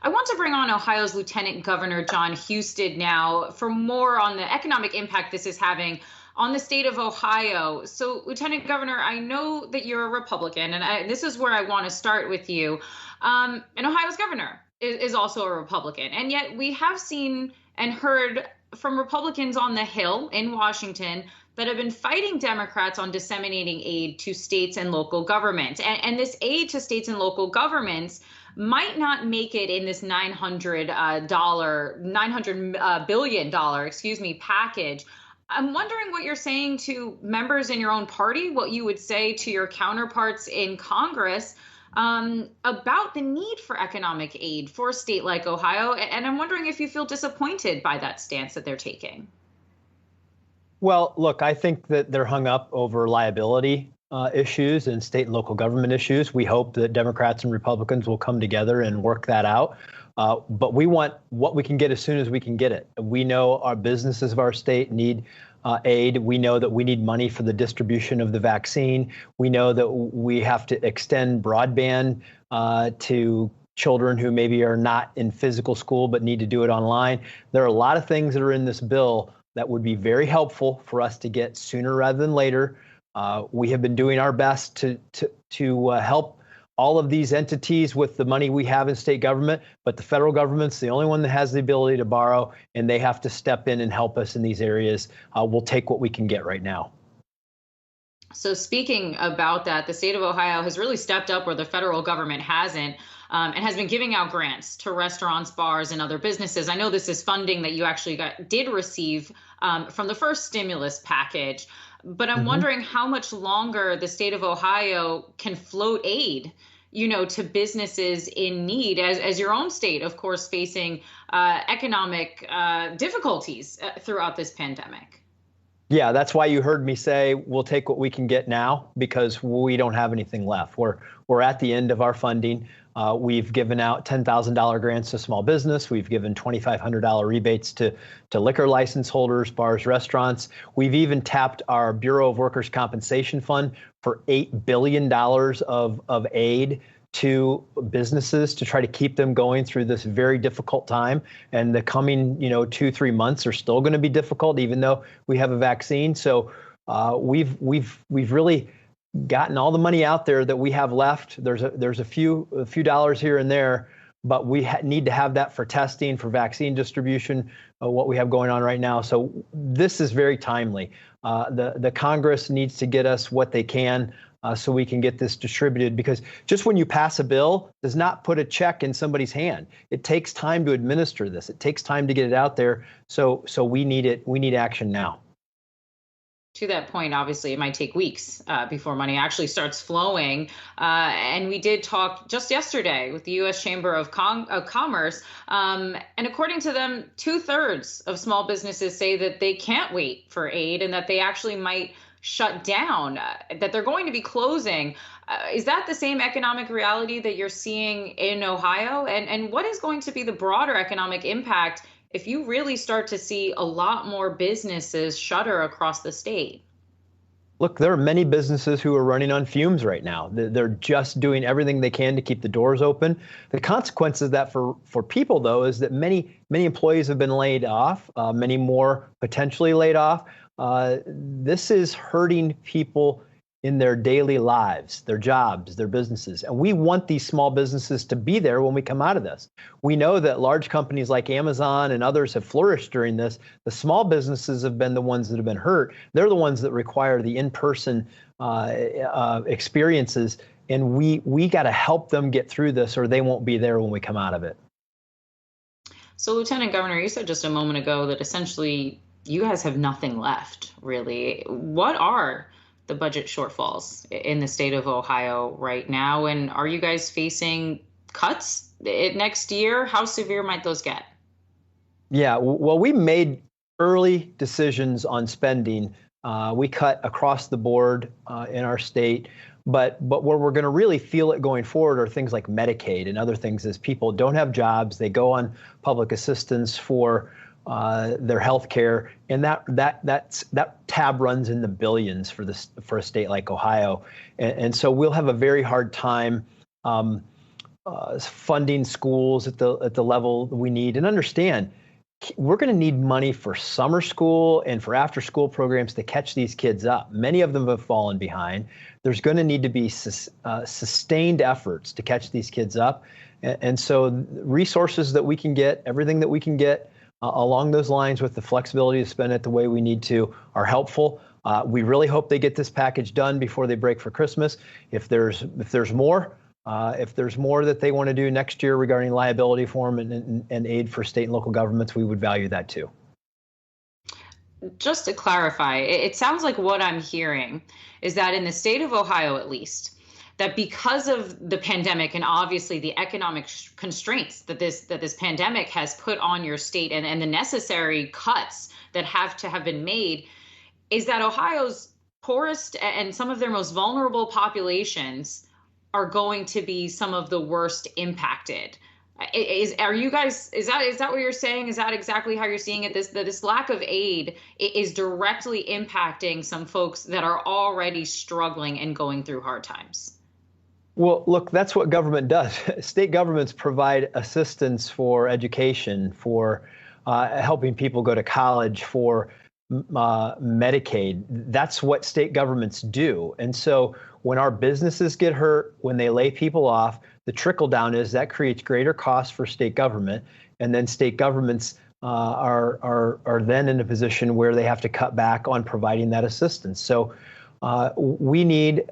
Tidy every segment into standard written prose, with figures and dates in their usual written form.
I want to bring on Ohio's Lieutenant Governor Jon Husted now for more on the economic impact this is having on the state of Ohio. So, Lieutenant Governor, I know that you're a Republican, and this is where I want to start with you. And Ohio's governor is also a Republican, and yet we have seen and heard from Republicans on the Hill in Washington that have been fighting Democrats on disseminating aid to states and local governments. And this aid to states and local governments might not make it in this $900 billion package. I'm wondering what you're saying to members in your own party, what you would say to your counterparts in Congress about the need for economic aid for a state like Ohio. And I'm wondering if you feel disappointed by that stance that they're taking. Well, look, I think that they're hung up over liability issues and state and local government issues. We hope that Democrats and Republicans will come together and work that out. But we want what we can get as soon as we can get it. We know our businesses of our state need aid. We know that we need money for the distribution of the vaccine. We know that we have to extend broadband to children who maybe are not in physical school but need to do it online. There are a lot of things that are in this bill that would be very helpful for us to get sooner rather than later. We have been doing our best to help all of these entities with the money we have in state government, but the federal government's the only one that has the ability to borrow, and they have to step in and help us in these areas. We'll take what we can get right now. So speaking about that, the state of Ohio has really stepped up where the federal government hasn't, and has been giving out grants to restaurants, bars, and other businesses. I know this is funding that you actually did receive from the first stimulus package, but I'm wondering how much longer the state of Ohio can float aid, to businesses in need, as your own state, of course, facing economic difficulties throughout this pandemic. Yeah, that's why you heard me say we'll take what we can get now, because we don't have anything left. We're at the end of our funding. We've given out $10,000 grants to small business. We've given $2,500 rebates to liquor license holders, bars, restaurants. We've even tapped our Bureau of Workers' Compensation Fund for $8 billion of aid to businesses to try to keep them going through this very difficult time. And the coming, 2-3 months are still going to be difficult, even though we have a vaccine. So we've really gotten all the money out there that we have left. There's a few dollars here and there, but we need to have that for testing, for vaccine distribution, what we have going on right now. So this is very timely. The Congress needs to get us what they can so we can get this distributed, because just when you pass a bill does not put a check in somebody's hand. It takes time to administer this. It takes time to get it out there. So we need it. We need action now. To that point, obviously, it might take weeks before money actually starts flowing. And we did talk just yesterday with the U.S. Chamber of Commerce. And according to them, 2/3 of small businesses say that they can't wait for aid and that they actually might shut down, that they're going to be closing. Is that the same economic reality that you're seeing in Ohio? And what is going to be the broader economic impact if you really start to see a lot more businesses shutter across the state? Look, there are many businesses who are running on fumes right now. They're just doing everything they can to keep the doors open. The consequence of that for people, though, is that many employees have been laid off, many more potentially laid off. This is hurting people in their daily lives, their jobs, their businesses. And we want these small businesses to be there when we come out of this. We know that large companies like Amazon and others have flourished during this. The small businesses have been the ones that have been hurt. They're the ones that require the in-person experiences. And we got to help them get through this, or they won't be there when we come out of it. So, Lieutenant Governor, you said just a moment ago that essentially you guys have nothing left, really. What are the budget shortfalls in the state of Ohio right now? And are you guys facing cuts next year? How severe might those get? Yeah, well, we made early decisions on spending. We cut across the board in our state. But where we're going to really feel it going forward are things like Medicaid and other things, as people don't have jobs. They go on public assistance for their health care, and that tab runs in the billions for a state like Ohio, and so we'll have a very hard time funding schools at the level we need. And understand, we're going to need money for summer school and for after school programs to catch these kids up. Many of them have fallen behind. There's going to need to be sustained efforts to catch these kids up. And so resources that we can get, everything that we can get along those lines with the flexibility to spend it the way we need to are helpful. We really hope they get this package done before they break for Christmas. If there's more that they want to do next year regarding liability reform and aid for state and local governments, we would value that too. Just to clarify, it sounds like what I'm hearing is that in the state of Ohio, at least, that because of the pandemic and obviously the economic constraints that this pandemic has put on your state and the necessary cuts that have to have been made, is that Ohio's poorest and some of their most vulnerable populations are going to be some of the worst impacted. Is that what you're saying? Is that exactly how you're seeing it? This lack of aid is directly impacting some folks that are already struggling and going through hard times. Well, look, that's what government does. State governments provide assistance for education, for helping people go to college, for Medicaid. That's what state governments do. And so when our businesses get hurt, when they lay people off, the trickle down is that creates greater costs for state government. And then state governments are then in a position where they have to cut back on providing that assistance. So we need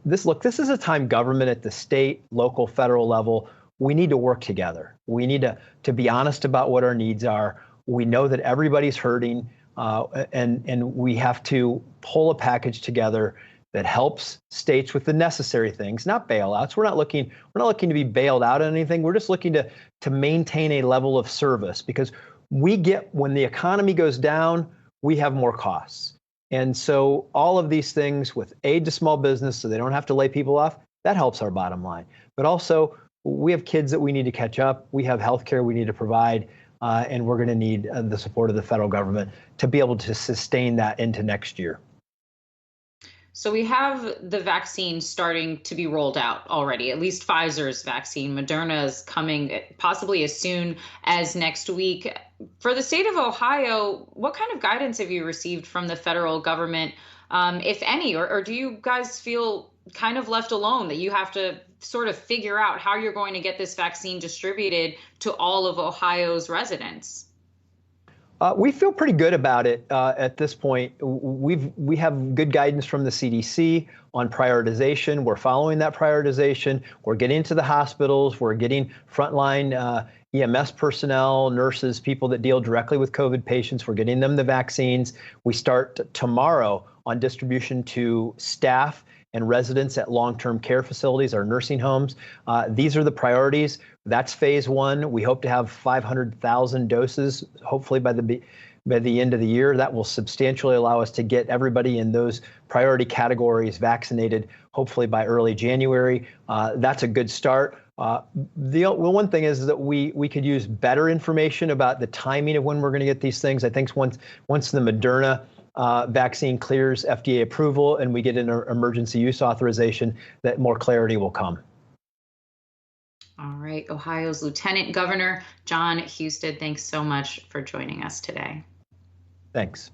this. Look, this is a time government at the state, local, federal level. We need to work together. We need to be honest about what our needs are. We know that everybody's hurting, and we have to pull a package together that helps states with the necessary things, not bailouts. We're not looking to be bailed out on anything. We're just looking to maintain a level of service, because when the economy goes down, we have more costs. And so all of these things with aid to small business so they don't have to lay people off, that helps our bottom line. But also, we have kids that we need to catch up. We have health care we need to provide, and we're going to need the support of the federal government to be able to sustain that into next year. So we have the vaccine starting to be rolled out already, at least Pfizer's vaccine. Moderna is coming possibly as soon as next week. For the state of Ohio, what kind of guidance have you received from the federal government, if any, or do you guys feel kind of left alone, that you have to sort of figure out how you're going to get this vaccine distributed to all of Ohio's residents? We feel pretty good about it at this point. We have good guidance from the CDC on prioritization. We're following that prioritization. We're getting to the hospitals. We're getting frontline EMS personnel, nurses, people that deal directly with COVID patients. We're getting them the vaccines. We start tomorrow on distribution to staff and residents at long-term care facilities, our nursing homes. These are the priorities. That's phase one. We hope to have 500,000 doses, hopefully by the end of the year. That will substantially allow us to get everybody in those priority categories vaccinated, hopefully by early January. That's a good start. The one thing is that we could use better information about the timing of when we're going to get these things. I think once the Moderna vaccine clears FDA approval and we get an emergency use authorization, that more clarity will come. All right. Ohio's Lieutenant Governor Jon Husted, thanks so much for joining us today. Thanks.